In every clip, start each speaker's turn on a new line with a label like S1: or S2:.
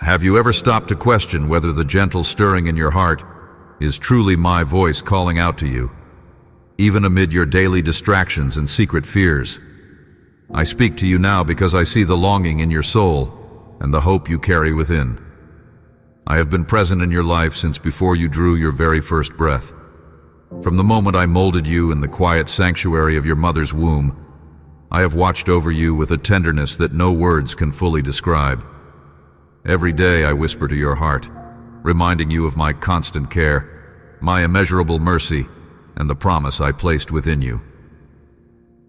S1: Have you ever stopped to question whether the gentle stirring in your heart is truly my voice calling out to you, even amid your daily distractions and secret fears? I speak to you now because I see the longing in your soul and the hope you carry within. I have been present in your life since before you drew your very first breath. From the moment I molded you in the quiet sanctuary of your mother's womb, I have watched over you with a tenderness that no words can fully describe. Every day I whisper to your heart, reminding you of my constant care, my immeasurable mercy, and the promise I placed within you.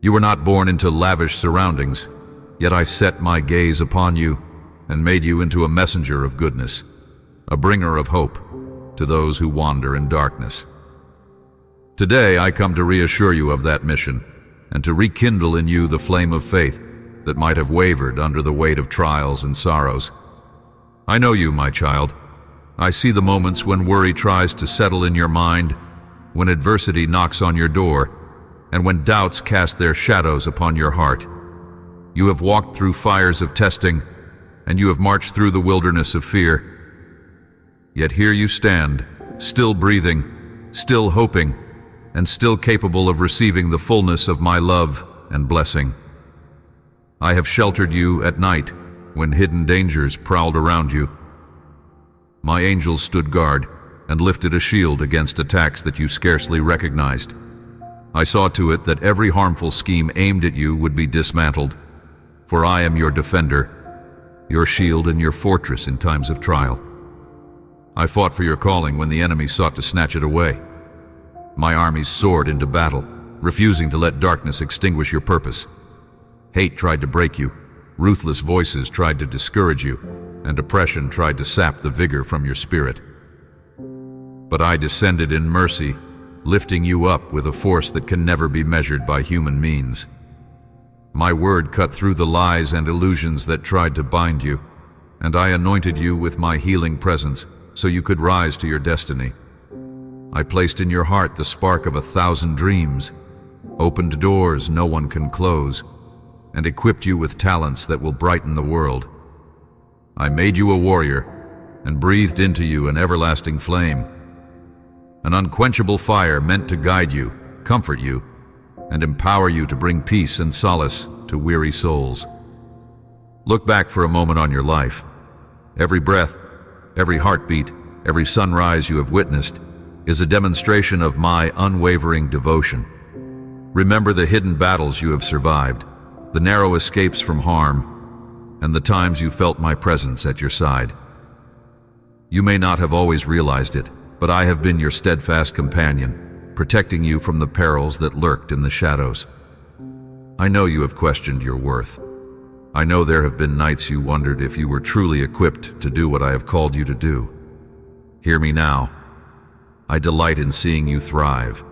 S1: You were not born into lavish surroundings, yet I set my gaze upon you and made you into a messenger of goodness, a bringer of hope to those who wander in darkness. Today I come to reassure you of that mission and to rekindle in you the flame of faith that might have wavered under the weight of trials and sorrows. I know you, my child. I see the moments when worry tries to settle in your mind, when adversity knocks on your door, and when doubts cast their shadows upon your heart. You have walked through fires of testing, and you have marched through the wilderness of fear. Yet here you stand, still breathing, still hoping, and still capable of receiving the fullness of my love and blessing. I have sheltered you at night when hidden dangers prowled around you. My angels stood guard and lifted a shield against attacks that you scarcely recognized. I saw to it that every harmful scheme aimed at you would be dismantled, for I am your defender, your shield and your fortress in times of trial. I fought for your calling when the enemy sought to snatch it away. My armies soared into battle, refusing to let darkness extinguish your purpose. Hate tried to break you, ruthless voices tried to discourage you, and oppression tried to sap the vigor from your spirit. But I descended in mercy, lifting you up with a force that can never be measured by human means. My word cut through the lies and illusions that tried to bind you, and I anointed you with my healing presence so you could rise to your destiny. I placed in your heart the spark of 1,000 dreams, opened doors no one can close, and equipped you with talents that will brighten the world. I made you a warrior and breathed into you an everlasting flame, an unquenchable fire meant to guide you, comfort you, and empower you to bring peace and solace to weary souls. Look back for a moment on your life. Every breath, every heartbeat, every sunrise you have witnessed is a demonstration of my unwavering devotion. Remember the hidden battles you have survived, the narrow escapes from harm, and the times you felt my presence at your side. You may not have always realized it, but I have been your steadfast companion, protecting you from the perils that lurked in the shadows. I know you have questioned your worth. I know there have been nights you wondered if you were truly equipped to do what I have called you to do. Hear me now. I delight in seeing you thrive,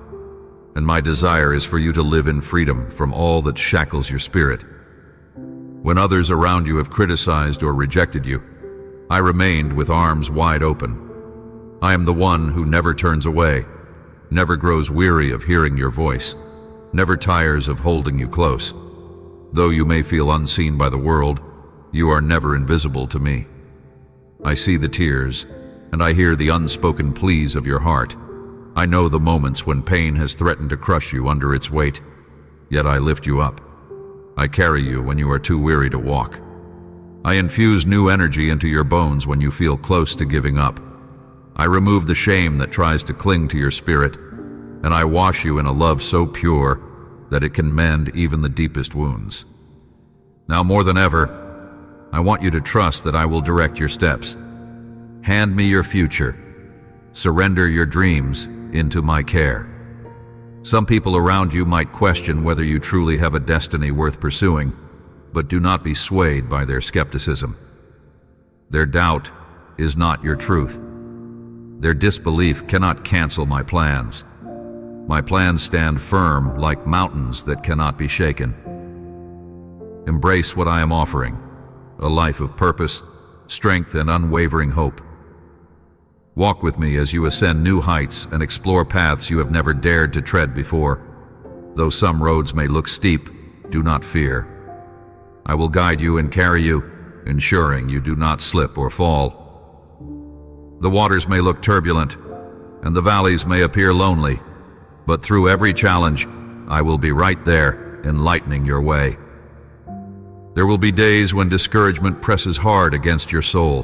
S1: and my desire is for you to live in freedom from all that shackles your spirit. When others around you have criticized or rejected you, I remained with arms wide open. I am the one who never turns away, never grows weary of hearing your voice, never tires of holding you close. Though you may feel unseen by the world, you are never invisible to me. I see the tears, and I hear the unspoken pleas of your heart. I know the moments when pain has threatened to crush you under its weight, yet I lift you up. I carry you when you are too weary to walk. I infuse new energy into your bones when you feel close to giving up. I remove the shame that tries to cling to your spirit, and I wash you in a love so pure that it can mend even the deepest wounds. Now more than ever, I want you to trust that I will direct your steps. Hand me your future. Surrender your dreams into my care. Some people around you might question whether you truly have a destiny worth pursuing, but do not be swayed by their skepticism. Their doubt is not your truth. Their disbelief cannot cancel my plans. My plans stand firm like mountains that cannot be shaken. Embrace what I am offering, a life of purpose, strength, and unwavering hope. Walk with me as you ascend new heights and explore paths you have never dared to tread before. Though some roads may look steep, do not fear. I will guide you and carry you, ensuring you do not slip or fall. The waters may look turbulent, and the valleys may appear lonely, but through every challenge, I will be right there, enlightening your way. There will be days when discouragement presses hard against your soul,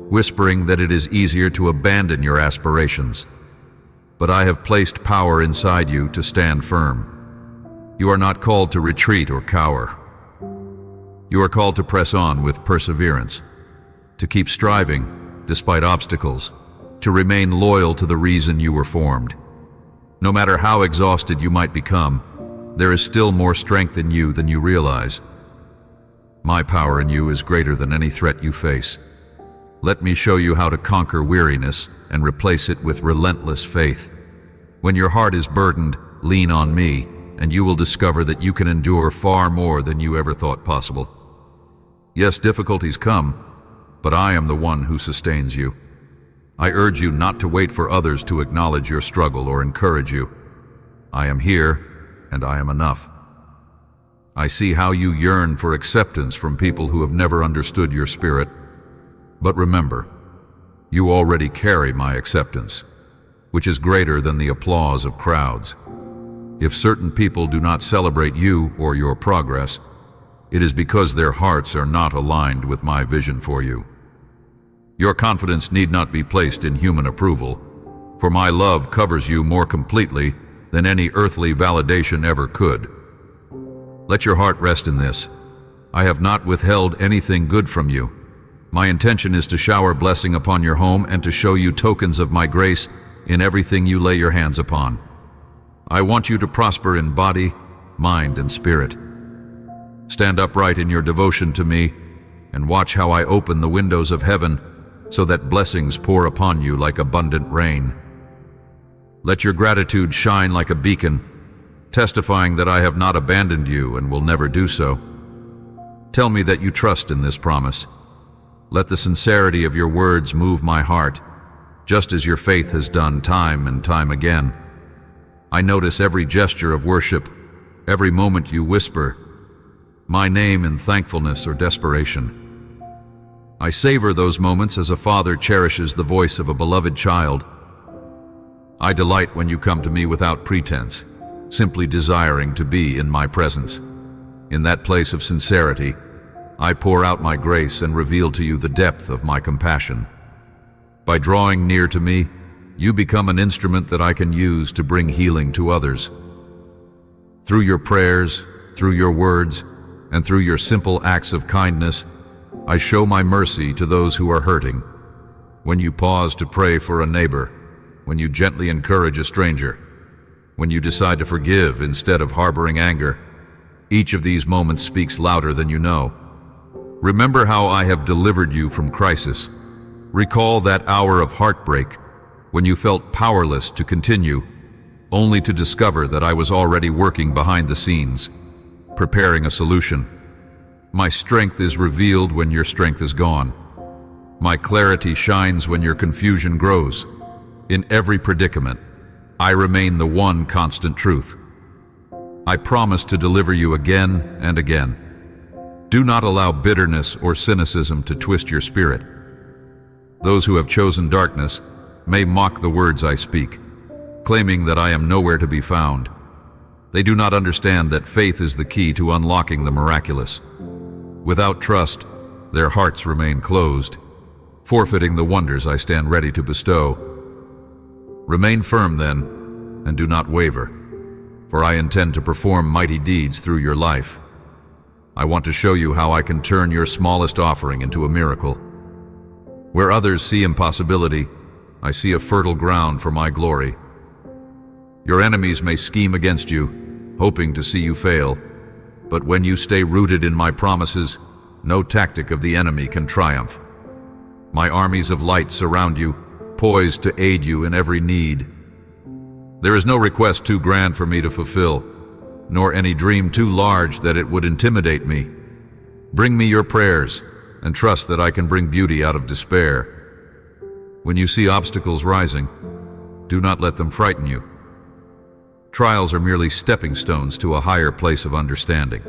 S1: whispering that it is easier to abandon your aspirations. But I have placed power inside you to stand firm. You are not called to retreat or cower. You are called to press on with perseverance, to keep striving despite obstacles, to remain loyal to the reason you were formed. No matter how exhausted you might become, there is still more strength in you than you realize. My power in you is greater than any threat you face. Let me show you how to conquer weariness and replace it with relentless faith. When your heart is burdened, lean on me, and you will discover that you can endure far more than you ever thought possible. Yes, difficulties come, but I am the one who sustains you. I urge you not to wait for others to acknowledge your struggle or encourage you. I am here, and I am enough. I see how you yearn for acceptance from people who have never understood your spirit. But remember, you already carry my acceptance, which is greater than the applause of crowds. If certain people do not celebrate you or your progress, it is because their hearts are not aligned with my vision for you. Your confidence need not be placed in human approval, for my love covers you more completely than any earthly validation ever could. Let your heart rest in this. I have not withheld anything good from you. My intention is to shower blessing upon your home and to show you tokens of my grace in everything you lay your hands upon. I want you to prosper in body, mind, and spirit. Stand upright in your devotion to me and watch how I open the windows of heaven so that blessings pour upon you like abundant rain. Let your gratitude shine like a beacon, testifying that I have not abandoned you and will never do so. Tell me that you trust in this promise. Let the sincerity of your words move my heart, just as your faith has done time and time again. I notice every gesture of worship, every moment you whisper my name in thankfulness or desperation. I savor those moments as a father cherishes the voice of a beloved child. I delight when you come to me without pretense, simply desiring to be in my presence. In that place of sincerity, I pour out my grace and reveal to you the depth of my compassion. By drawing near to me, you become an instrument that I can use to bring healing to others. Through your prayers, through your words, and through your simple acts of kindness, I show my mercy to those who are hurting. When you pause to pray for a neighbor, when you gently encourage a stranger, when you decide to forgive instead of harboring anger, each of these moments speaks louder than you know. Remember how I have delivered you from crisis. Recall that hour of heartbreak when you felt powerless to continue, only to discover that I was already working behind the scenes, preparing a solution. My strength is revealed when your strength is gone. My clarity shines when your confusion grows. In every predicament, I remain the one constant truth. I promise to deliver you again and again. Do not allow bitterness or cynicism to twist your spirit. Those who have chosen darkness may mock the words I speak, claiming that I am nowhere to be found. They do not understand that faith is the key to unlocking the miraculous. Without trust, their hearts remain closed, forfeiting the wonders I stand ready to bestow. Remain firm then, and do not waver, for I intend to perform mighty deeds through your life. I want to show you how I can turn your smallest offering into a miracle. Where others see impossibility, I see a fertile ground for my glory. Your enemies may scheme against you, hoping to see you fail, but when you stay rooted in my promises, no tactic of the enemy can triumph. My armies of light surround you, poised to aid you in every need. There is no request too grand for me to fulfill, nor any dream too large that it would intimidate me. Bring me your prayers, and trust that I can bring beauty out of despair. When you see obstacles rising, do not let them frighten you. Trials are merely stepping stones to a higher place of understanding.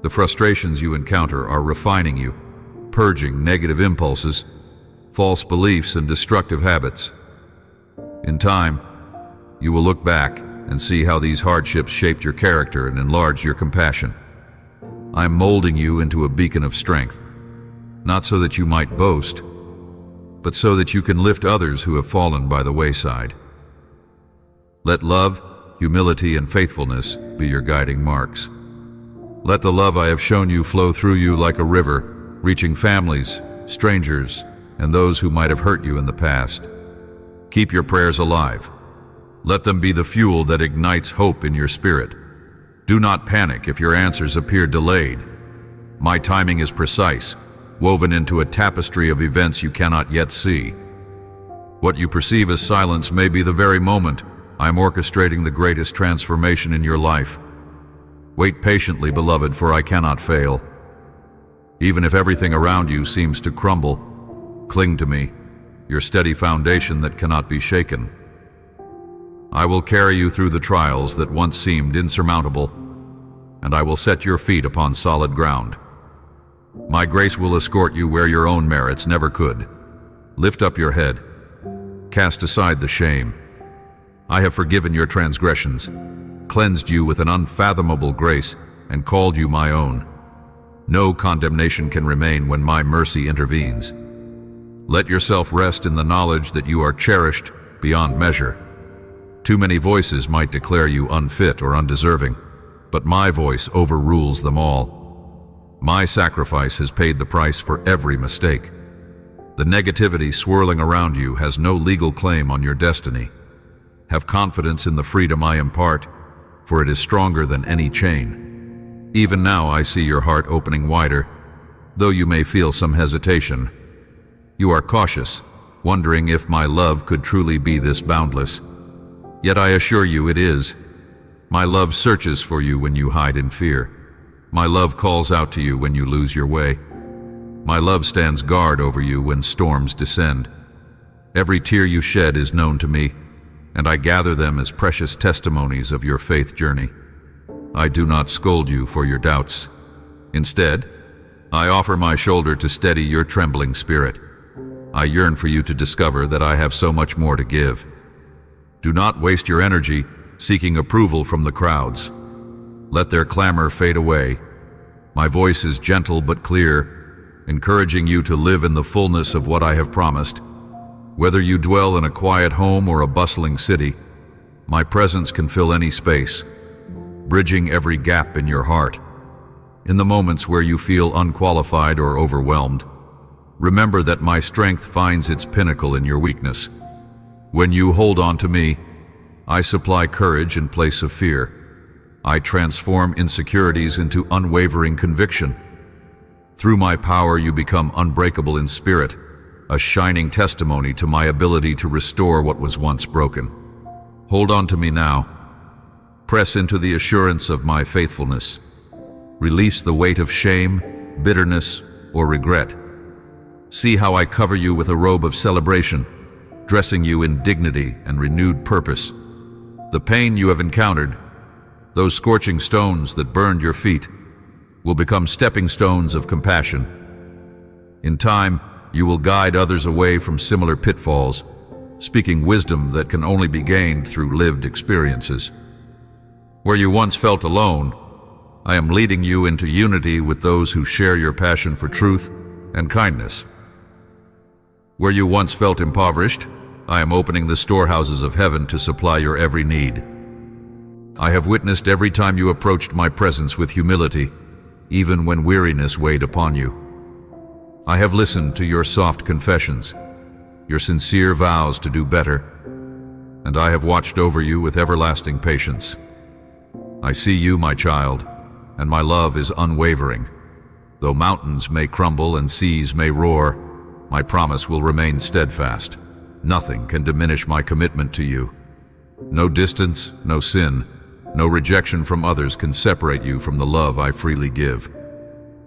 S1: The frustrations you encounter are refining you, purging negative impulses, false beliefs, and destructive habits. In time, you will look back and see how these hardships shaped your character and enlarged your compassion. I am molding you into a beacon of strength, not so that you might boast, but so that you can lift others who have fallen by the wayside. Let love, humility, and faithfulness be your guiding marks. Let the love I have shown you flow through you like a river, reaching families, strangers, and those who might have hurt you in the past. Keep your prayers alive. Let them be the fuel that ignites hope in your spirit. Do not panic if your answers appear delayed. My timing is precise, woven into a tapestry of events you cannot yet see. What you perceive as silence may be the very moment I am orchestrating the greatest transformation in your life. Wait patiently, beloved, for I cannot fail. Even if everything around you seems to crumble, cling to me, your steady foundation that cannot be shaken. I will carry you through the trials that once seemed insurmountable, and I will set your feet upon solid ground. My grace will escort you where your own merits never could. Lift up your head. Cast aside the shame. I have forgiven your transgressions, cleansed you with an unfathomable grace, and called you my own. No condemnation can remain when my mercy intervenes. Let yourself rest in the knowledge that you are cherished beyond measure. Too many voices might declare you unfit or undeserving, but my voice overrules them all. My sacrifice has paid the price for every mistake. The negativity swirling around you has no legal claim on your destiny. Have confidence in the freedom I impart, for it is stronger than any chain. Even now I see your heart opening wider, though you may feel some hesitation. You are cautious, wondering if my love could truly be this boundless. Yet I assure you it is. My love searches for you when you hide in fear. My love calls out to you when you lose your way. My love stands guard over you when storms descend. Every tear you shed is known to me, and I gather them as precious testimonies of your faith journey. I do not scold you for your doubts. Instead, I offer my shoulder to steady your trembling spirit. I yearn for you to discover that I have so much more to give. Do not waste your energy seeking approval from the crowds. Let their clamor fade away. My voice is gentle but clear, encouraging you to live in the fullness of what I have promised. Whether you dwell in a quiet home or a bustling city, my presence can fill any space, bridging every gap in your heart. In the moments where you feel unqualified or overwhelmed, remember that my strength finds its pinnacle in your weakness. When you hold on to me, I supply courage in place of fear. I transform insecurities into unwavering conviction. Through my power, you become unbreakable in spirit, a shining testimony to my ability to restore what was once broken. Hold on to me now. Press into the assurance of my faithfulness. Release the weight of shame, bitterness, or regret. See how I cover you with a robe of celebration, dressing you in dignity and renewed purpose. The pain you have encountered, those scorching stones that burned your feet, will become stepping stones of compassion. In time, you will guide others away from similar pitfalls, speaking wisdom that can only be gained through lived experiences. Where you once felt alone, I am leading you into unity with those who share your passion for truth and kindness. Where you once felt impoverished, I am opening the storehouses of heaven to supply your every need. I have witnessed every time you approached my presence with humility, even when weariness weighed upon you. I have listened to your soft confessions, your sincere vows to do better, and I have watched over you with everlasting patience. I see you, my child, and my love is unwavering. Though mountains may crumble and seas may roar, my promise will remain steadfast. Nothing can diminish my commitment to you. No distance, no sin, no rejection from others can separate you from the love I freely give.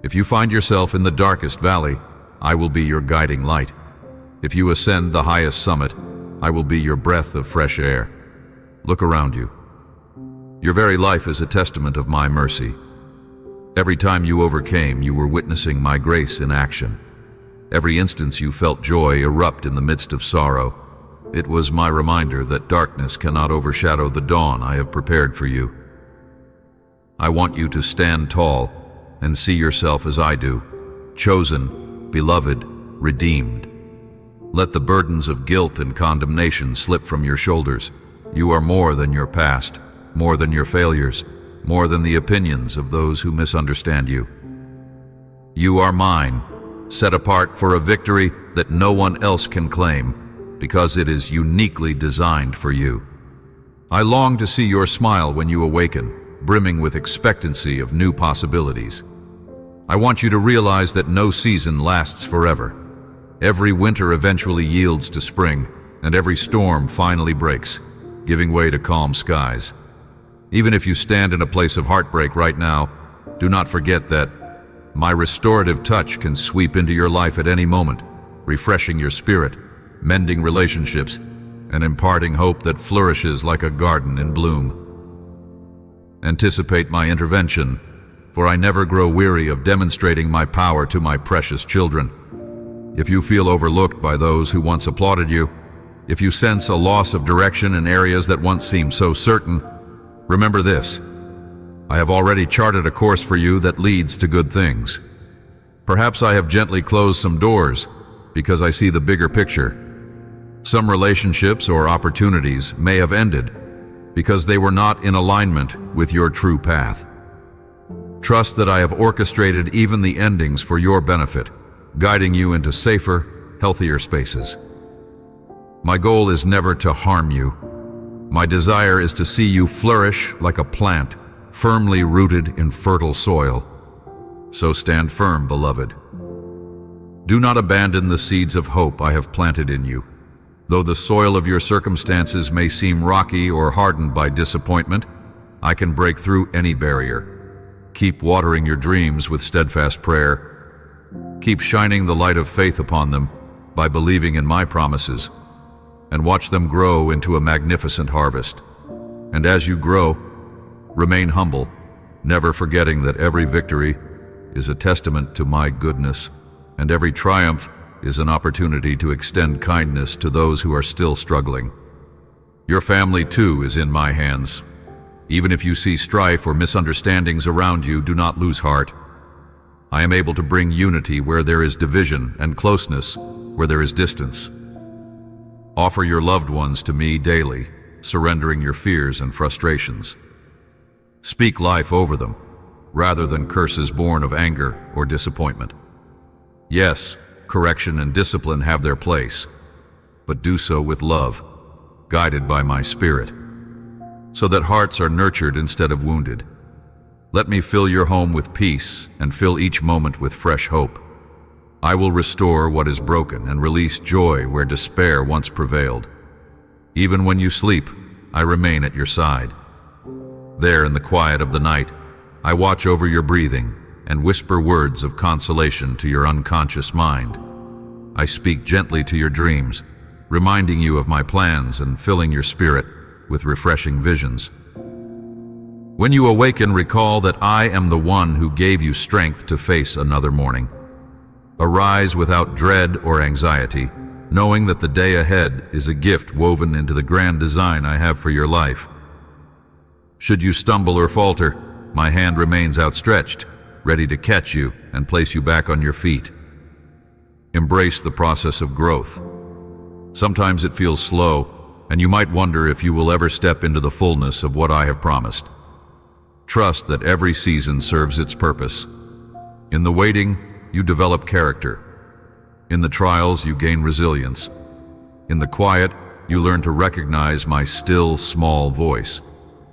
S1: If you find yourself in the darkest valley, I will be your guiding light. If you ascend the highest summit, I will be your breath of fresh air. Look around you. Your very life is a testament of my mercy. Every time you overcame, you were witnessing my grace in action. Every instance you felt joy erupt in the midst of sorrow. It was my reminder that darkness cannot overshadow the dawn I have prepared for you. I want you to stand tall and see yourself as I do, chosen, beloved, redeemed. Let the burdens of guilt and condemnation slip from your shoulders. You are more than your past, more than your failures, more than the opinions of those who misunderstand you. You are mine, set apart for a victory that no one else can claim, because it is uniquely designed for you. I long to see your smile when you awaken, brimming with expectancy of new possibilities. I want you to realize that no season lasts forever. Every winter eventually yields to spring, and every storm finally breaks, giving way to calm skies. Even if you stand in a place of heartbreak right now, do not forget that my restorative touch can sweep into your life at any moment, refreshing your spirit, mending relationships, and imparting hope that flourishes like a garden in bloom. Anticipate my intervention, for I never grow weary of demonstrating my power to my precious children. If you feel overlooked by those who once applauded you, if you sense a loss of direction in areas that once seemed so certain, remember this: I have already charted a course for you that leads to good things. Perhaps I have gently closed some doors because I see the bigger picture. Some relationships or opportunities may have ended because they were not in alignment with your true path. Trust that I have orchestrated even the endings for your benefit, guiding you into safer, healthier spaces. My goal is never to harm you. My desire is to see you flourish like a plant, firmly rooted in fertile soil. So stand firm, beloved. Do not abandon the seeds of hope I have planted in you. Though the soil of your circumstances may seem rocky or hardened by disappointment, I can break through any barrier. Keep watering your dreams with steadfast prayer. Keep shining the light of faith upon them by believing in my promises, and watch them grow into a magnificent harvest. And as you grow, remain humble, never forgetting that every victory is a testament to my goodness, and every triumph is an opportunity to extend kindness to those who are still struggling. Your family, too, is in my hands. Even if you see strife or misunderstandings around you, do not lose heart. I am able to bring unity where there is division and closeness where there is distance. Offer your loved ones to me daily, surrendering your fears and frustrations. Speak life over them, rather than curses born of anger or disappointment. Yes, correction and discipline have their place, but do so with love, guided by my Spirit, so that hearts are nurtured instead of wounded. Let me fill your home with peace and fill each moment with fresh hope. I will restore what is broken and release joy where despair once prevailed. Even when you sleep, I remain at your side. There in the quiet of the night, I watch over your breathing and whisper words of consolation to your unconscious mind. I speak gently to your dreams, reminding you of my plans and filling your spirit with refreshing visions. When you awaken, recall that I am the one who gave you strength to face another morning. Arise without dread or anxiety, knowing that the day ahead is a gift woven into the grand design I have for your life. Should you stumble or falter, my hand remains outstretched, ready to catch you and place you back on your feet. Embrace the process of growth. Sometimes it feels slow, and you might wonder if you will ever step into the fullness of what I have promised. Trust that every season serves its purpose. In the waiting, you develop character. In the trials, you gain resilience. In the quiet, you learn to recognize my still, small voice.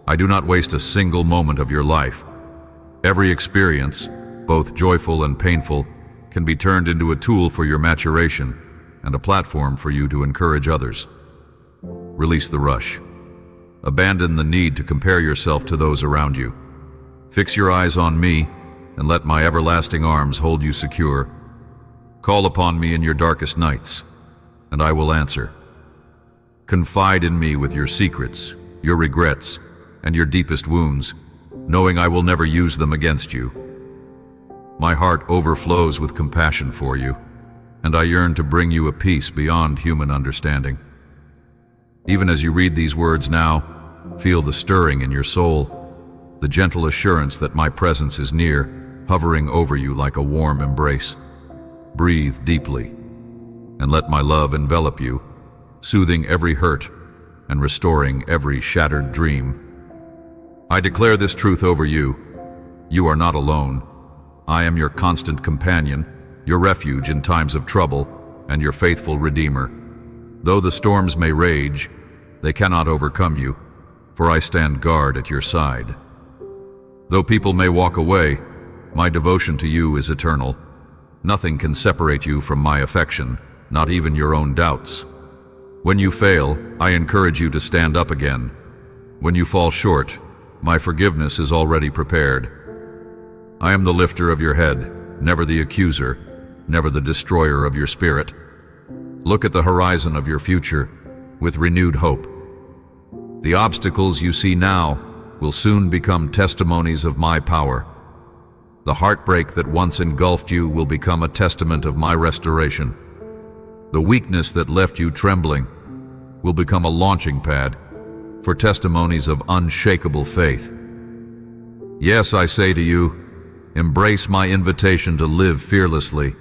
S1: I do not waste a single moment of your life. Every experience, both joyful and painful, can be turned into a tool for your maturation and a platform for you to encourage others. Release the rush. Abandon the need to compare yourself to those around you. Fix your eyes on me and let my everlasting arms hold you secure. Call upon me in your darkest nights, and I will answer. Confide in me with your secrets, your regrets, and your deepest wounds, knowing I will never use them against you. My heart overflows with compassion for you, and I yearn to bring you a peace beyond human understanding. Even as you read these words now, feel the stirring in your soul, the gentle assurance that my presence is near, hovering over you like a warm embrace. Breathe deeply, and let my love envelop you, soothing every hurt and restoring every shattered dream. I declare this truth over you. You are not alone. I am your constant companion, your refuge in times of trouble, and your faithful Redeemer. Though the storms may rage, they cannot overcome you, for I stand guard at your side. Though people may walk away, my devotion to you is eternal. Nothing can separate you from my affection, not even your own doubts. When you fail, I encourage you to stand up again. When you fall short, my forgiveness is already prepared. I am the lifter of your head, never the accuser, never the destroyer of your spirit. Look at the horizon of your future with renewed hope. The obstacles you see now will soon become testimonies of my power. The heartbreak that once engulfed you will become a testament of my restoration. The weakness that left you trembling will become a launching pad for testimonies of unshakable faith. Yes, I say to you, embrace my invitation to live fearlessly.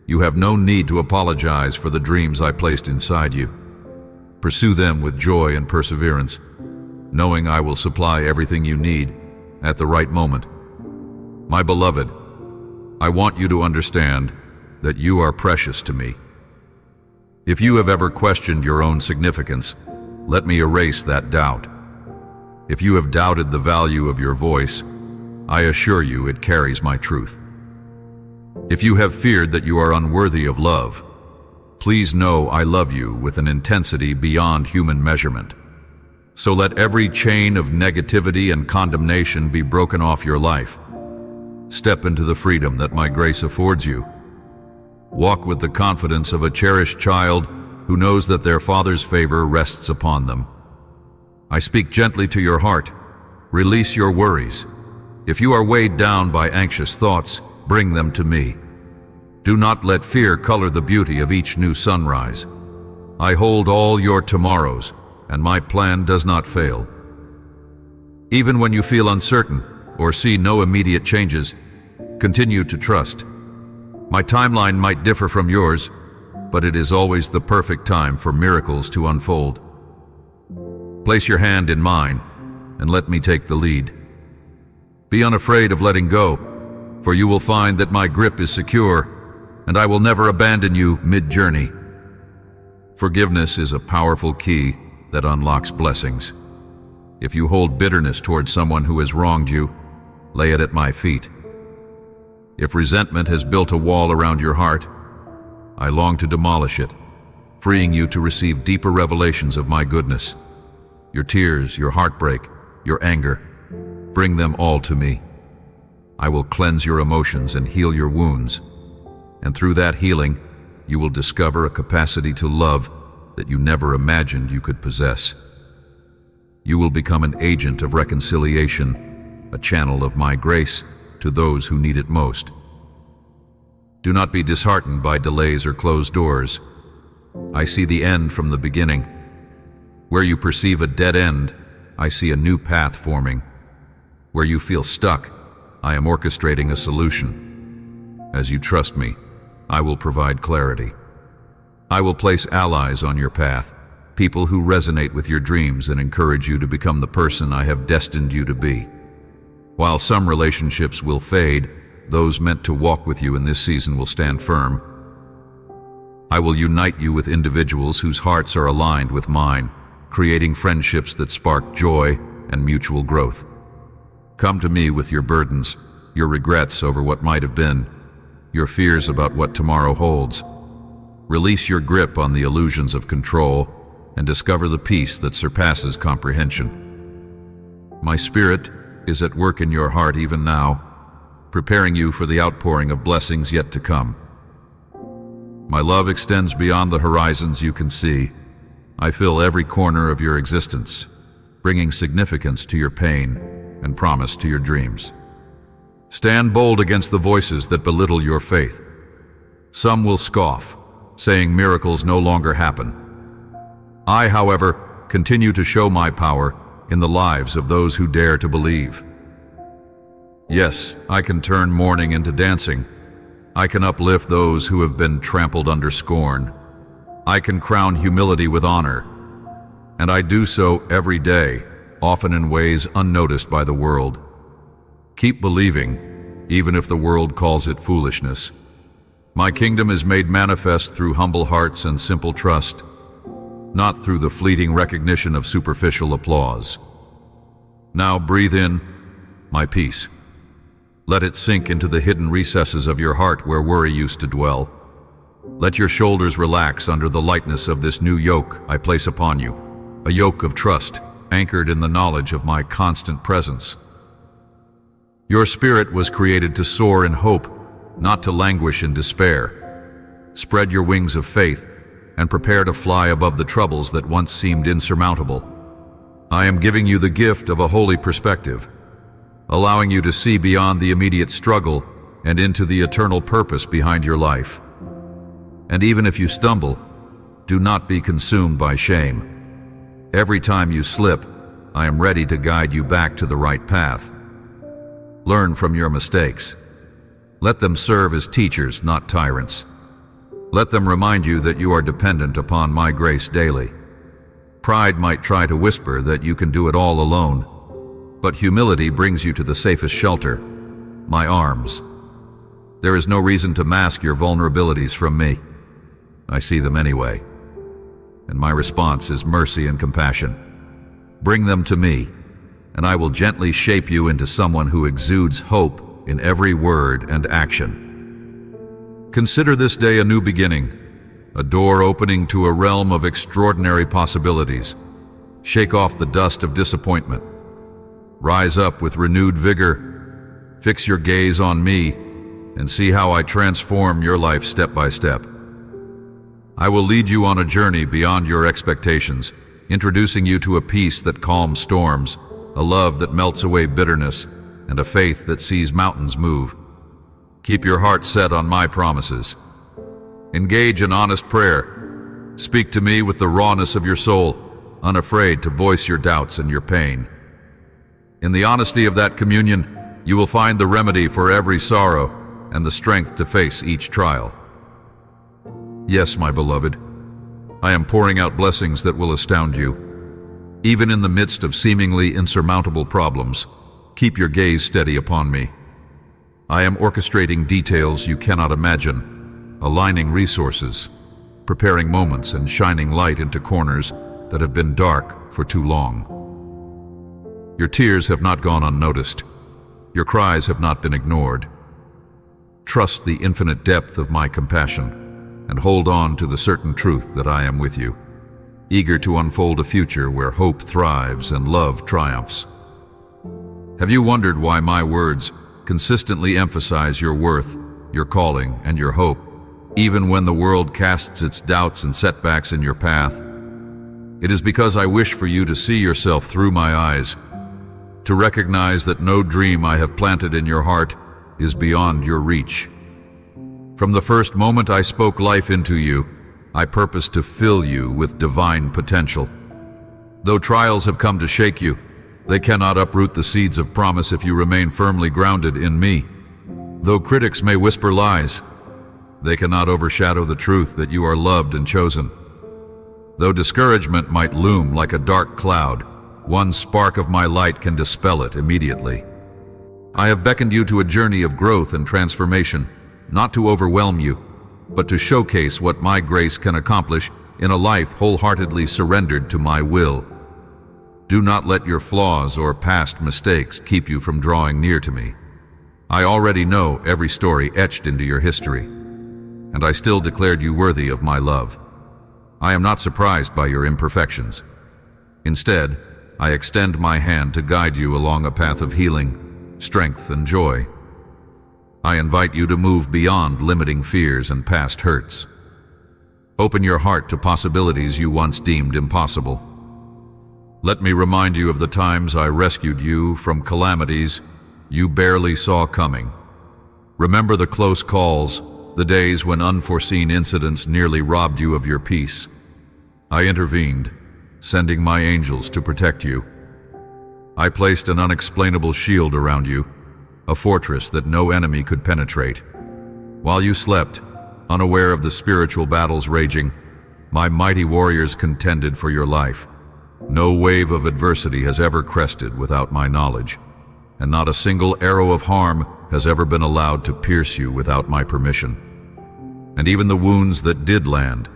S1: You have no need to apologize for the dreams I placed inside you. Pursue them with joy and perseverance, knowing I will supply everything you need at the right moment. My beloved, I want you to understand that you are precious to me. If you have ever questioned your own significance, let me erase that doubt. If you have doubted the value of your voice, I assure you it carries my truth. If you have feared that you are unworthy of love, please know I love you with an intensity beyond human measurement. So let every chain of negativity and condemnation be broken off your life. Step into the freedom that my grace affords you. Walk with the confidence of a cherished child who knows that their Father's favor rests upon them. I speak gently to your heart. Release your worries. If you are weighed down by anxious thoughts, bring them to me. Do not let fear color the beauty of each new sunrise. I hold all your tomorrows, and my plan does not fail. Even when you feel uncertain or see no immediate changes, continue to trust. My timeline might differ from yours, but it is always the perfect time for miracles to unfold. Place your hand in mine, and let me take the lead. Be unafraid of letting go, for you will find that my grip is secure, and I will never abandon you mid-journey. Forgiveness is a powerful key that unlocks blessings. If you hold bitterness towards someone who has wronged you, lay it at my feet. If resentment has built a wall around your heart, I long to demolish it, freeing you to receive deeper revelations of my goodness. Your tears, your heartbreak, your anger, bring them all to me. I will cleanse your emotions and heal your wounds, and through that healing, you will discover a capacity to love that you never imagined you could possess. You will become an agent of reconciliation, a channel of my grace to those who need it most. Do not be disheartened by delays or closed doors. I see the end from the beginning. Where you perceive a dead end, I see a new path forming. Where you feel stuck, I am orchestrating a solution. As you trust me, I will provide clarity. I will place allies on your path, people who resonate with your dreams and encourage you to become the person I have destined you to be. While some relationships will fade, those meant to walk with you in this season will stand firm. I will unite you with individuals whose hearts are aligned with mine, creating friendships that spark joy and mutual growth. Come to me with your burdens, your regrets over what might have been, your fears about what tomorrow holds. Release your grip on the illusions of control and discover the peace that surpasses comprehension. My spirit is at work in your heart even now, preparing you for the outpouring of blessings yet to come. My love extends beyond the horizons you can see. I fill every corner of your existence, bringing significance to your pain and promise to your dreams. Stand bold against the voices that belittle your faith. Some will scoff, saying miracles no longer happen. I, however, continue to show my power in the lives of those who dare to believe. Yes, I can turn mourning into dancing. I can uplift those who have been trampled under scorn. I can crown humility with honor. And I do so every day, often in ways unnoticed by the world. Keep believing, even if the world calls it foolishness. My kingdom is made manifest through humble hearts and simple trust, not through the fleeting recognition of superficial applause. Now breathe in my peace. Let it sink into the hidden recesses of your heart where worry used to dwell. Let your shoulders relax under the lightness of this new yoke I place upon you, a yoke of trust, anchored in the knowledge of my constant presence. Your spirit was created to soar in hope, not to languish in despair. Spread your wings of faith and prepare to fly above the troubles that once seemed insurmountable. I am giving you the gift of a holy perspective, allowing you to see beyond the immediate struggle and into the eternal purpose behind your life. And even if you stumble, do not be consumed by shame. Every time you slip, I am ready to guide you back to the right path. Learn from your mistakes. Let them serve as teachers, not tyrants. Let them remind you that you are dependent upon my grace daily. Pride might try to whisper that you can do it all alone, but humility brings you to the safest shelter, my arms. There is no reason to mask your vulnerabilities from me. I see them anyway, and my response is mercy and compassion. Bring them to me, and I will gently shape you into someone who exudes hope in every word and action. Consider this day a new beginning, a door opening to a realm of extraordinary possibilities. Shake off the dust of disappointment. Rise up with renewed vigor. Fix your gaze on me and see how I transform your life step by step. I will lead you on a journey beyond your expectations, introducing you to a peace that calms storms, a love that melts away bitterness, and a faith that sees mountains move. Keep your heart set on my promises. Engage in honest prayer. Speak to me with the rawness of your soul, unafraid to voice your doubts and your pain. In the honesty of that communion, you will find the remedy for every sorrow and the strength to face each trial. Yes, my beloved, I am pouring out blessings that will astound you. Even in the midst of seemingly insurmountable problems, keep your gaze steady upon me. I am orchestrating details you cannot imagine, aligning resources, preparing moments and shining light into corners that have been dark for too long. Your tears have not gone unnoticed. Your cries have not been ignored. Trust the infinite depth of my compassion and hold on to the certain truth that I am with you, eager to unfold a future where hope thrives and love triumphs. Have you wondered why my words consistently emphasize your worth, your calling, and your hope, even when the world casts its doubts and setbacks in your path? It is because I wish for you to see yourself through my eyes, to recognize that no dream I have planted in your heart is beyond your reach. From the first moment I spoke life into you, I purpose to fill you with divine potential. Though trials have come to shake you, they cannot uproot the seeds of promise if you remain firmly grounded in me. Though critics may whisper lies, they cannot overshadow the truth that you are loved and chosen. Though discouragement might loom like a dark cloud, one spark of my light can dispel it immediately. I have beckoned you to a journey of growth and transformation, not to overwhelm you, but to showcase what my grace can accomplish in a life wholeheartedly surrendered to my will. Do not let your flaws or past mistakes keep you from drawing near to me. I already know every story etched into your history, and I still declared you worthy of my love. I am not surprised by your imperfections. Instead, I extend my hand to guide you along a path of healing, strength, and joy. I invite you to move beyond limiting fears and past hurts. Open your heart to possibilities you once deemed impossible. Let me remind you of the times I rescued you from calamities you barely saw coming. Remember the close calls, the days when unforeseen incidents nearly robbed you of your peace. I intervened, sending my angels to protect you. I placed an unexplainable shield around you, a fortress that no enemy could penetrate. While you slept, unaware of the spiritual battles raging, my mighty warriors contended for your life. No wave of adversity has ever crested without my knowledge, and not a single arrow of harm has ever been allowed to pierce you without my permission. And even the wounds that did land,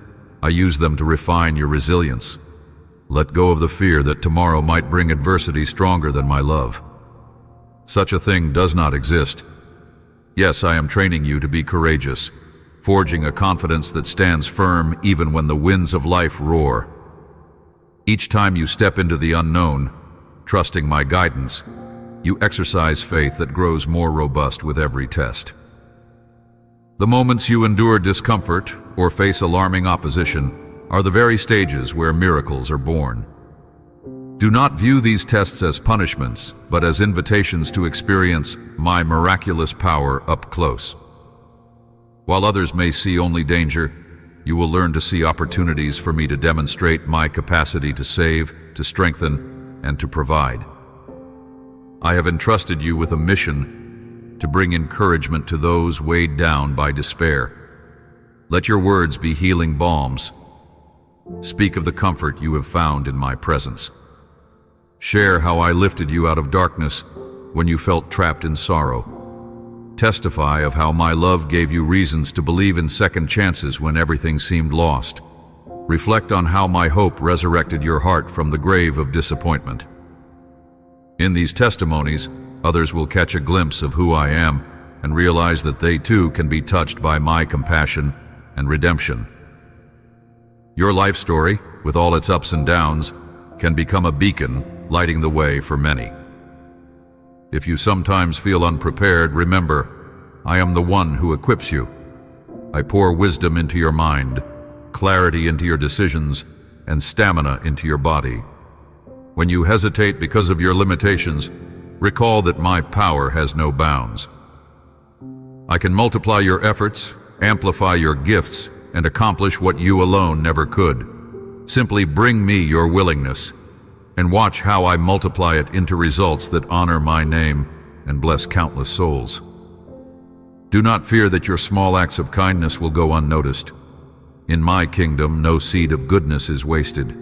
S1: I used them to refine your resilience. Let go of the fear that tomorrow might bring adversity stronger than my love. Such a thing does not exist. Yes, I am training you to be courageous, forging a confidence that stands firm even when the winds of life roar. Each time you step into the unknown, trusting my guidance, you exercise faith that grows more robust with every test. The moments you endure discomfort or face alarming opposition are the very stages where miracles are born. Do not view these tests as punishments, but as invitations to experience my miraculous power up close. While others may see only danger, you will learn to see opportunities for me to demonstrate my capacity to save, to strengthen, and to provide. I have entrusted you with a mission to bring encouragement to those weighed down by despair. Let your words be healing balms. Speak of the comfort you have found in my presence. Share how I lifted you out of darkness when you felt trapped in sorrow. Testify of how my love gave you reasons to believe in second chances when everything seemed lost. Reflect on how my hope resurrected your heart from the grave of disappointment. In these testimonies, others will catch a glimpse of who I am and realize that they too can be touched by my compassion and redemption. Your life story, with all its ups and downs, can become a beacon lighting the way for many. If you sometimes feel unprepared, remember, I am the one who equips you. I pour wisdom into your mind, clarity into your decisions, and stamina into your body. When you hesitate because of your limitations, recall that my power has no bounds. I can multiply your efforts, amplify your gifts, and accomplish what you alone never could. Simply bring me your willingness, and watch how I multiply it into results that honor my name and bless countless souls. Do not fear that your small acts of kindness will go unnoticed. In my kingdom, no seed of goodness is wasted.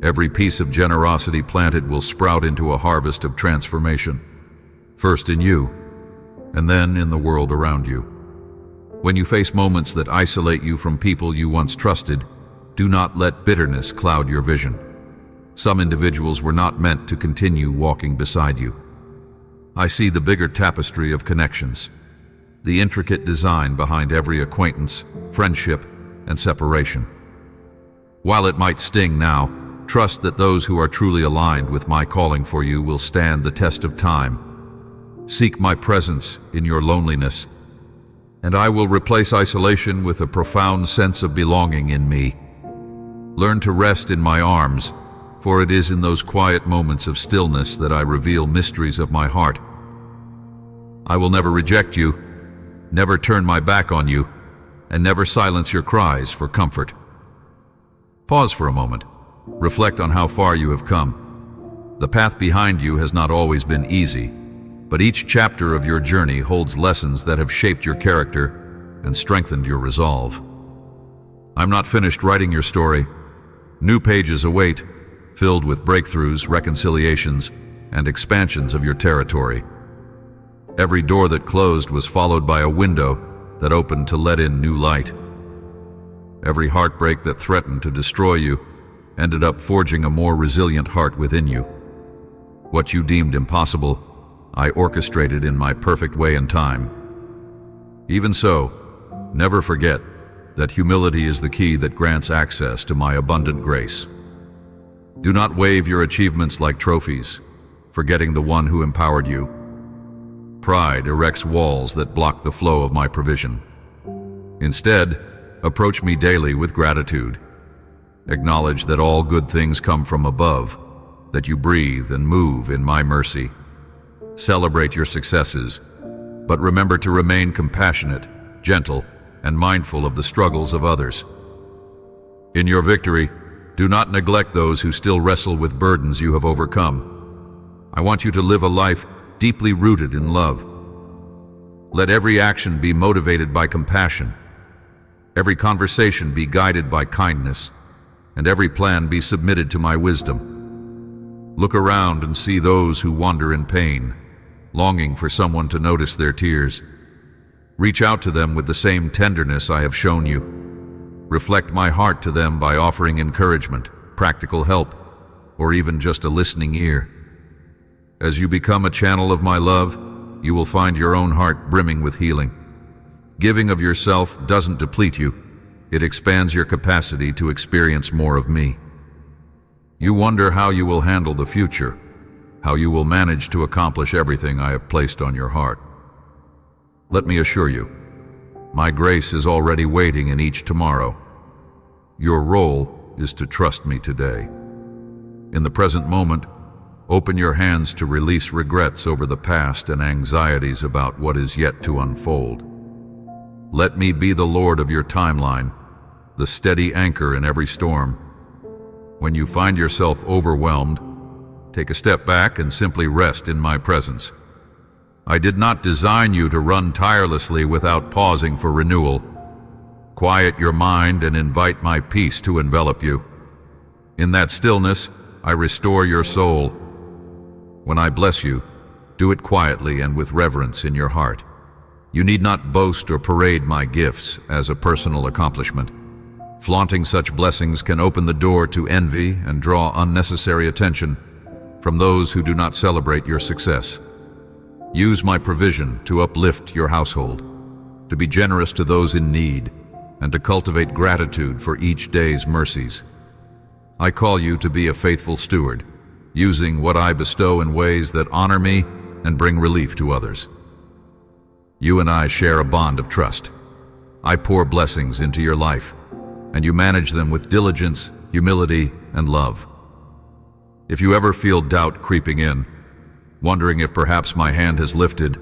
S1: Every piece of generosity planted will sprout into a harvest of transformation, first in you, and then in the world around you. When you face moments that isolate you from people you once trusted, do not let bitterness cloud your vision. Some individuals were not meant to continue walking beside you. I see the bigger tapestry of connections, the intricate design behind every acquaintance, friendship, and separation. While it might sting now, trust that those who are truly aligned with my calling for you will stand the test of time. Seek my presence in your loneliness, and I will replace isolation with a profound sense of belonging in me. Learn to rest in my arms, for it is in those quiet moments of stillness that I reveal mysteries of my heart. I will never reject you, never turn my back on you, and never silence your cries for comfort. Pause for a moment. Reflect on how far you have come. The path behind you has not always been easy, but each chapter of your journey holds lessons that have shaped your character and strengthened your resolve. I'm not finished writing your story. New pages await, filled with breakthroughs, reconciliations, and expansions of your territory. Every door that closed was followed by a window that opened to let in new light. Every heartbreak that threatened to destroy you ended up forging a more resilient heart within you. What you deemed impossible, I orchestrated in my perfect way and time. Even so, never forget that humility is the key that grants access to my abundant grace. Do not wave your achievements like trophies, forgetting the one who empowered you. Pride erects walls that block the flow of my provision. Instead, approach me daily with gratitude. Acknowledge that all good things come from above, that you breathe and move in my mercy. Celebrate your successes, but remember to remain compassionate, gentle, and mindful of the struggles of others. In your victory, do not neglect those who still wrestle with burdens you have overcome. I want you to live a life deeply rooted in love. Let every action be motivated by compassion, every conversation be guided by kindness, and every plan be submitted to my wisdom. Look around and see those who wander in pain, longing for someone to notice their tears. Reach out to them with the same tenderness I have shown you. Reflect my heart to them by offering encouragement, practical help, or even just a listening ear. As you become a channel of my love, you will find your own heart brimming with healing. Giving of yourself doesn't deplete you. It expands your capacity to experience more of me. You wonder how you will handle the future, how you will manage to accomplish everything I have placed on your heart. Let me assure you, my grace is already waiting in each tomorrow. Your role is to trust me today. In the present moment, open your hands to release regrets over the past and anxieties about what is yet to unfold. Let me be the Lord of your timeline, the steady anchor in every storm. When you find yourself overwhelmed, take a step back and simply rest in my presence. I did not design you to run tirelessly without pausing for renewal. Quiet your mind and invite my peace to envelop you. In that stillness, I restore your soul. When I bless you, do it quietly and with reverence in your heart. You need not boast or parade my gifts as a personal accomplishment. Flaunting such blessings can open the door to envy and draw unnecessary attention from those who do not celebrate your success. Use my provision to uplift your household, to be generous to those in need, and to cultivate gratitude for each day's mercies. I call you to be a faithful steward, using what I bestow in ways that honor me and bring relief to others. You and I share a bond of trust. I pour blessings into your life, and you manage them with diligence, humility, and love. If you ever feel doubt creeping in, wondering if perhaps my hand has lifted,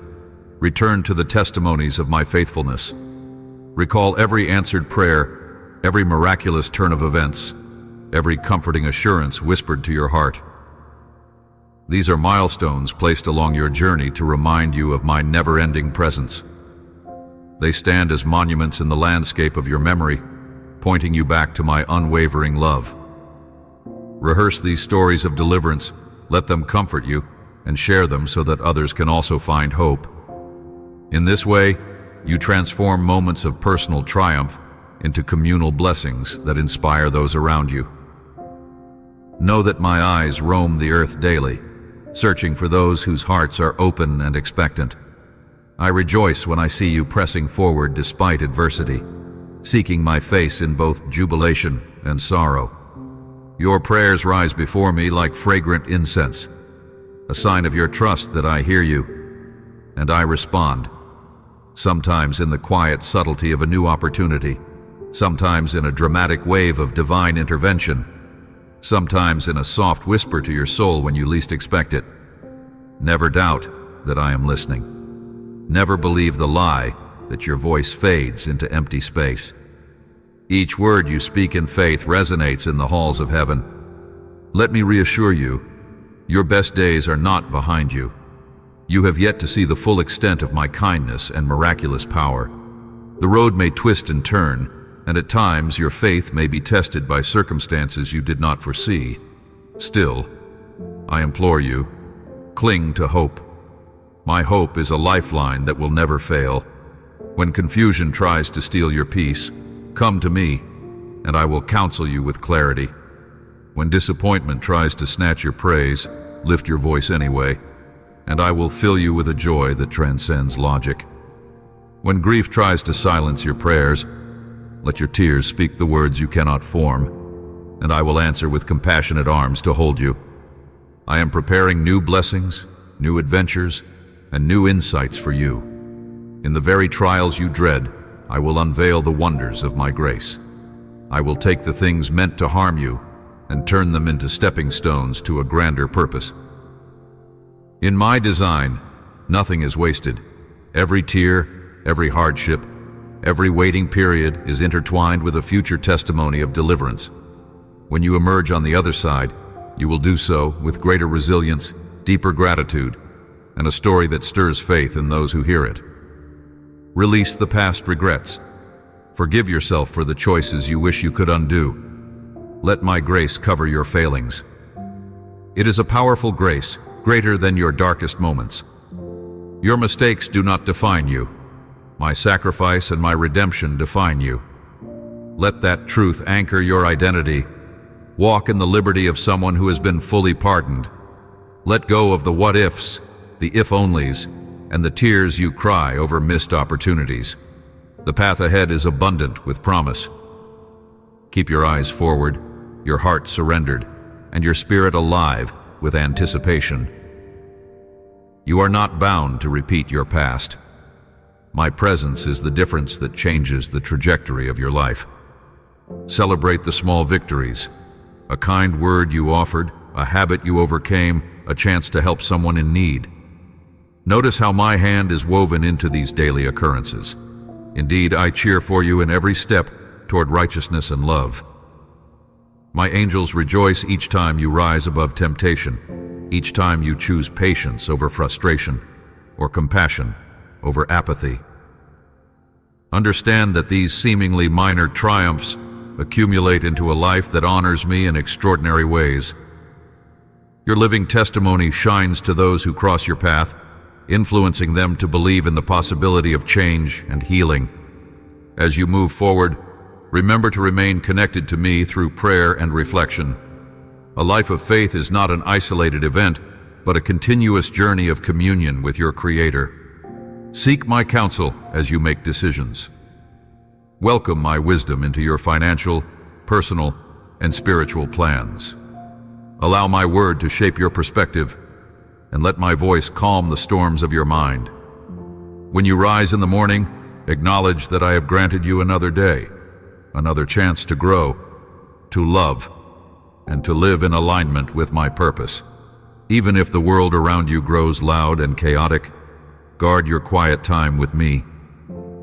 S1: return to the testimonies of my faithfulness. Recall every answered prayer, every miraculous turn of events, every comforting assurance whispered to your heart. These are milestones placed along your journey to remind you of my never-ending presence. They stand as monuments in the landscape of your memory, pointing you back to my unwavering love. Rehearse these stories of deliverance, let them comfort you, and share them so that others can also find hope. In this way, you transform moments of personal triumph into communal blessings that inspire those around you. Know that my eyes roam the earth daily, searching for those whose hearts are open and expectant. I rejoice when I see you pressing forward despite adversity, seeking my face in both jubilation and sorrow. Your prayers rise before me like fragrant incense, a sign of your trust that I hear you, and I respond, sometimes in the quiet subtlety of a new opportunity, sometimes in a dramatic wave of divine intervention, sometimes in a soft whisper to your soul when you least expect it. Never doubt that I am listening. Never believe the lie that your voice fades into empty space. Each word you speak in faith resonates in the halls of heaven. Let me reassure you, your best days are not behind you. You have yet to see the full extent of my kindness and miraculous power. The road may twist and turn, and at times your faith may be tested by circumstances you did not foresee. Still, I implore you, cling to hope. My hope is a lifeline that will never fail. When confusion tries to steal your peace, come to me, and I will counsel you with clarity. When disappointment tries to snatch your praise, lift your voice anyway, and I will fill you with a joy that transcends logic. When grief tries to silence your prayers, let your tears speak the words you cannot form, and I will answer with compassionate arms to hold you. I am preparing new blessings, new adventures, and new insights for you. In the very trials you dread, I will unveil the wonders of my grace. I will take the things meant to harm you and turn them into stepping stones to a grander purpose. In my design, nothing is wasted. Every tear, every hardship, Every waiting period is intertwined with a future testimony of deliverance. When you emerge on the other side, you will do so with greater resilience, deeper gratitude, and a story that stirs faith in those who hear it. Release the past regrets. Forgive yourself for the choices you wish you could undo. Let my grace cover your failings. It is a powerful grace, greater than your darkest moments. Your mistakes do not define you. My sacrifice and my redemption define you. Let that truth anchor your identity. Walk in the liberty of someone who has been fully pardoned. Let go of the what-ifs, the if-onlys, and the tears you cry over missed opportunities. The path ahead is abundant with promise. Keep your eyes forward, your heart surrendered, and your spirit alive with anticipation. You are not bound to repeat your past. My presence is the difference that changes the trajectory of your life. Celebrate the small victories. A kind word you offered, a habit you overcame, a chance to help someone in need. Notice how my hand is woven into these daily occurrences. Indeed, I cheer for you in every step toward righteousness and love. My angels rejoice each time you rise above temptation, each time you choose patience over frustration, or compassion over apathy. Understand that these seemingly minor triumphs accumulate into a life that honors me in extraordinary ways. Your living testimony shines to those who cross your path, influencing them to believe in the possibility of change and healing. As you move forward, remember to remain connected to me through prayer and reflection. A life of faith is not an isolated event, but a continuous journey of communion with your Creator. Seek my counsel as you make decisions. Welcome my wisdom into your financial, personal, and spiritual plans. Allow my word to shape your perspective, and let my voice calm the storms of your mind. When you rise in the morning, acknowledge that I have granted you another day, another chance to grow, to love, and to live in alignment with my purpose. Even if the world around you grows loud and chaotic, guard your quiet time with me.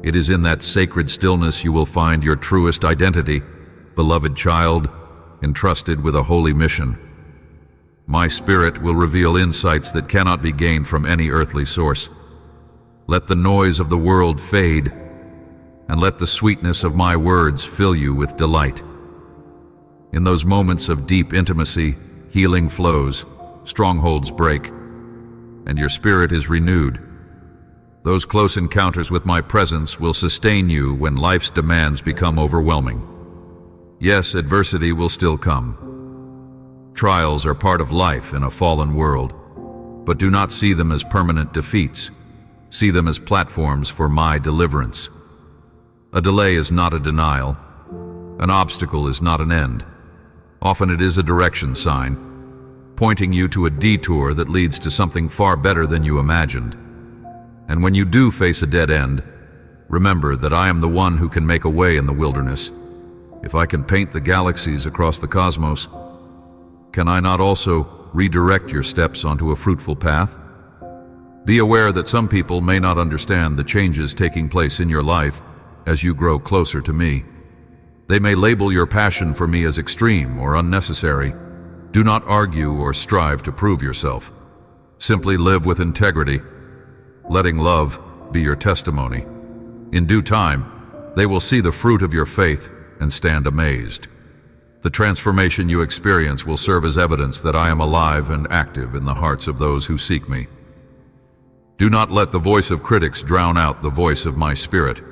S1: It is in that sacred stillness you will find your truest identity, beloved child, entrusted with a holy mission. My spirit will reveal insights that cannot be gained from any earthly source. Let the noise of the world fade, and let the sweetness of my words fill you with delight. In those moments of deep intimacy, healing flows, strongholds break, and your spirit is renewed. Those close encounters with my presence will sustain you when life's demands become overwhelming. Yes, adversity will still come. Trials are part of life in a fallen world, but do not see them as permanent defeats. See them as platforms for my deliverance. A delay is not a denial. An obstacle is not an end. Often it is a direction sign, pointing you to a detour that leads to something far better than you imagined. And when you do face a dead end, remember that I am the one who can make a way in the wilderness. If I can paint the galaxies across the cosmos, can I not also redirect your steps onto a fruitful path? Be aware that some people may not understand the changes taking place in your life as you grow closer to me. They may label your passion for me as extreme or unnecessary. Do not argue or strive to prove yourself. Simply live with integrity, letting love be your testimony. In due time, they will see the fruit of your faith and stand amazed. The transformation you experience will serve as evidence that I am alive and active in the hearts of those who seek me. Do not let the voice of critics drown out the voice of my spirit.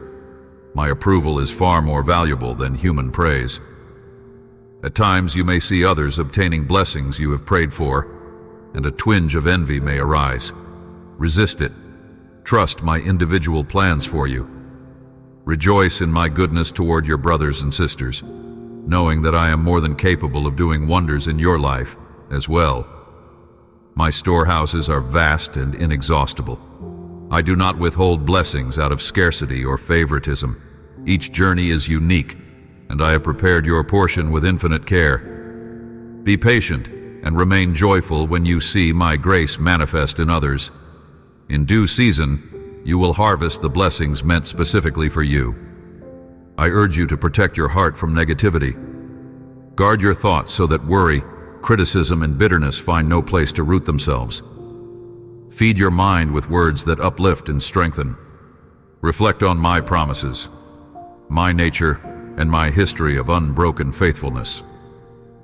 S1: My approval is far more valuable than human praise. At times you may see others obtaining blessings you have prayed for, and a twinge of envy may arise. Resist it. Trust my individual plans for you. Rejoice in my goodness toward your brothers and sisters, knowing that I am more than capable of doing wonders in your life as well. My storehouses are vast and inexhaustible. I do not withhold blessings out of scarcity or favoritism. Each journey is unique, and I have prepared your portion with infinite care. Be patient and remain joyful when you see my grace manifest in others. In due season, you will harvest the blessings meant specifically for you. I urge you to protect your heart from negativity. Guard your thoughts so that worry, criticism, and bitterness find no place to root themselves. Feed your mind with words that uplift and strengthen. Reflect on my promises, my nature, and my history of unbroken faithfulness.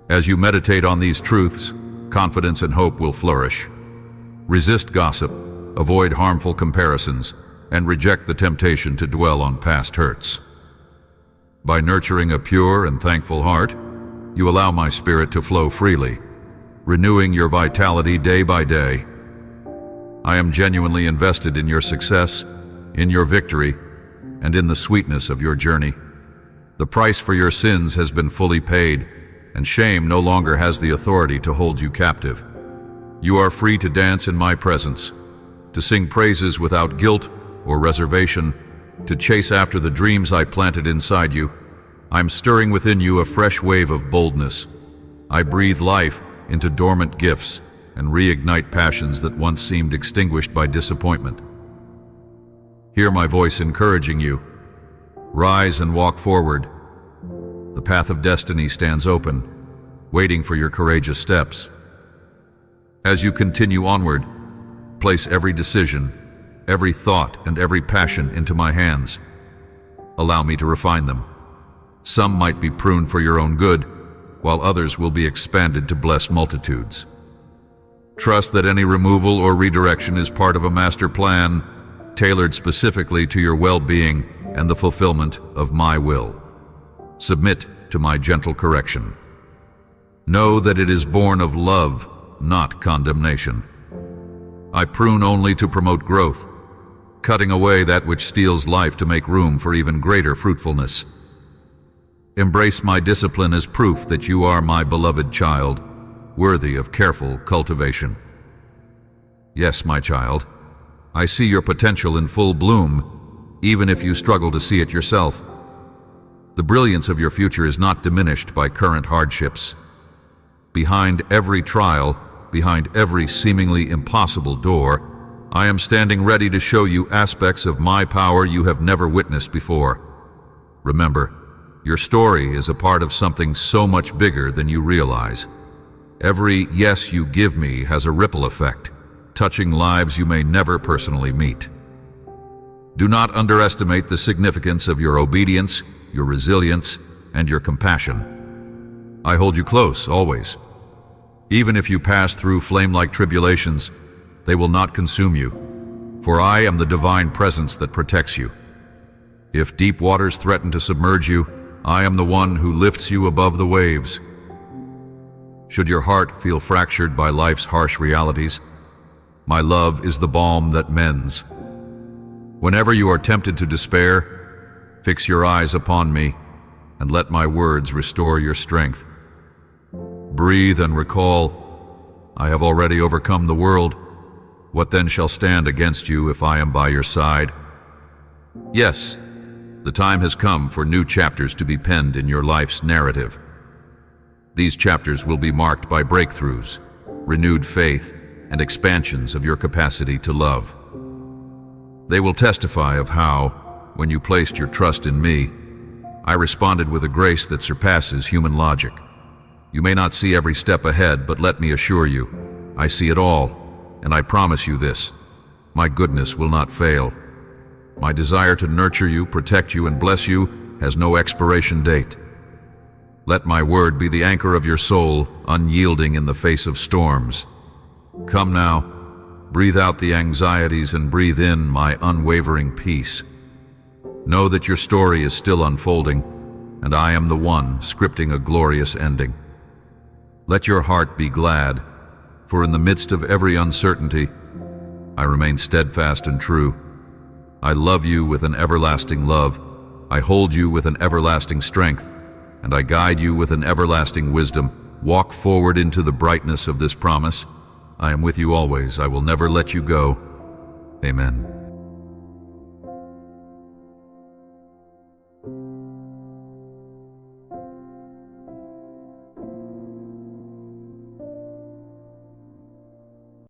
S1: As you meditate on these truths, confidence and hope will flourish. Resist gossip, avoid harmful comparisons, and reject the temptation to dwell on past hurts. By nurturing a pure and thankful heart, you allow my spirit to flow freely, renewing your vitality day by day. I am genuinely invested in your success, in your victory, and in the sweetness of your journey. The price for your sins has been fully paid, and shame no longer has the authority to hold you captive. You are free to dance in my presence, to sing praises without guilt or reservation, to chase after the dreams I planted inside you. I'm stirring within you a fresh wave of boldness. I breathe life into dormant gifts and reignite passions that once seemed extinguished by disappointment. Hear my voice encouraging you. Rise and walk forward. The path of destiny stands open, waiting for your courageous steps. As you continue onward, place every decision, every thought, and every passion into my hands. Allow me to refine them. Some might be pruned for your own good, while others will be expanded to bless multitudes. Trust that any removal or redirection is part of a master plan, tailored specifically to your well-being and the fulfillment of my will. Submit to my gentle correction. Know that it is born of love, not condemnation. I prune only to promote growth, cutting away that which steals life to make room for even greater fruitfulness. Embrace my discipline as proof that you are my beloved child, worthy of careful cultivation. Yes, my child, I see your potential in full bloom, even if you struggle to see it yourself. The brilliance of your future is not diminished by current hardships. Behind every trial, behind every seemingly impossible door, I am standing ready to show you aspects of my power you have never witnessed before. Remember, your story is a part of something so much bigger than you realize. Every yes you give me has a ripple effect, touching lives you may never personally meet. Do not underestimate the significance of your obedience, your resilience, and your compassion. I hold you close, always. Even if you pass through flame-like tribulations, they will not consume you, for I am the divine presence that protects you. If deep waters threaten to submerge you, I am the one who lifts you above the waves. Should your heart feel fractured by life's harsh realities, my love is the balm that mends. Whenever you are tempted to despair, fix your eyes upon me and let my words restore your strength. Breathe and recall, I have already overcome the world. What then shall stand against you if I am by your side? Yes, the time has come for new chapters to be penned in your life's narrative. These chapters will be marked by breakthroughs, renewed faith, and expansions of your capacity to love. They will testify of how, when you placed your trust in me, I responded with a grace that surpasses human logic. You may not see every step ahead, but let me assure you, I see it all, and I promise you this: my goodness will not fail. My desire to nurture you, protect you, and bless you has no expiration date. Let my word be the anchor of your soul, unyielding in the face of storms. Come now, breathe out the anxieties and breathe in my unwavering peace. Know that your story is still unfolding, and I am the one scripting a glorious ending. Let your heart be glad, for in the midst of every uncertainty, I remain steadfast and true. I love you with an everlasting love. I hold you with an everlasting strength, and I guide you with an everlasting wisdom. Walk forward into the brightness of this promise. I am with you always. I will never let you go. Amen.